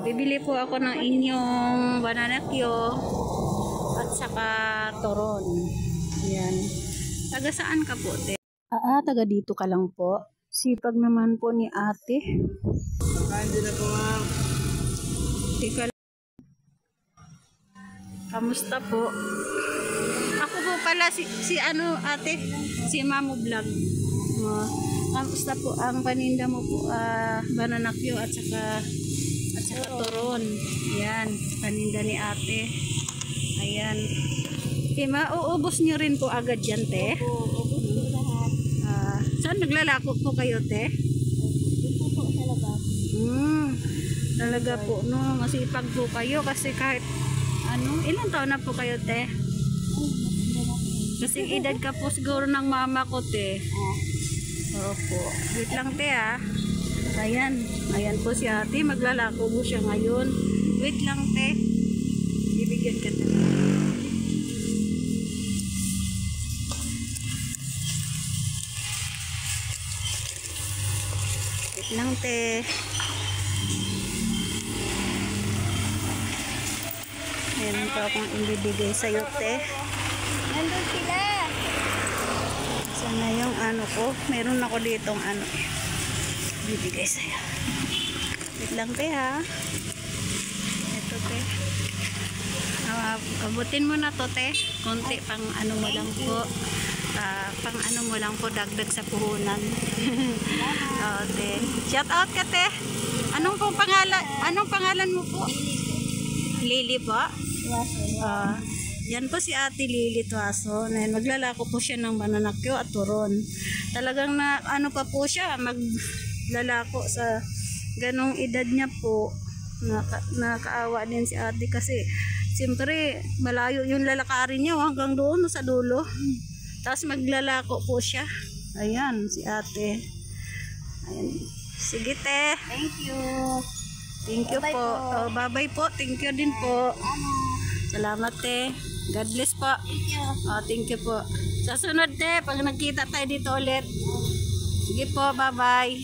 Bibili po ako ng inyong banana Q at saka turon. Yan. Taga saan ka po, te? Taga dito ka lang po. Sipag naman po ni ate. Hindi na po, ma'am. Tika lang. Kamusta po? Ako po pala si ano ate? Si Mamu Vlog. Kamusta po ang paninda mo po? Banana Q at saka turon. Yan. Paninda ni ate. Ayan. Mauubos nyo rin po agad yan, te? Ubus po lahat. Saan naglalako po kayo, te? Dito po sa labas. Talaga po, no? Masipag po kayo kasi kahit ilang taon na po kayo, te? Kasi edad ka po siguro ng mama ko, te. Opo. Wait lang, te, ha? Ayan. Ayan po si ate. Maglalako po siya ngayon. Wait lang, te. Bibigyan ka na. Wait lang, te. Meron po akong ibibigay sa'yo, te. Nandun sila. Sana yung ko. Meron ako ditong bibigay sa'yo. Wait lang, te, ha. Ito, te. Abutin mo na to, te. Konti pang mo lang po. Pang mo lang po, dagdag sa puhunan. Te. Shout out ka, te. Anong pangalan mo po? Lily po. Yan po si ate Lily Tuaso. Maglalako po siya ng banana Q at turon. Talagang pa po siya maglalako sa ganong edad niya po. Nakaawa din si ate kasi siyempre malayo yung lalakarin niya hanggang doon sa dulo. Tapos maglalako po siya. Ayan si ate. Ayan. Sige, te. Thank you. Thank you Bye-bye po. po. Bye-bye po. Thank you din po. Salamat, te. God bless po. Thank you. Thank you po. Sa sunod, te, pag nagkita tayo dito ulit. Sige po, bye-bye.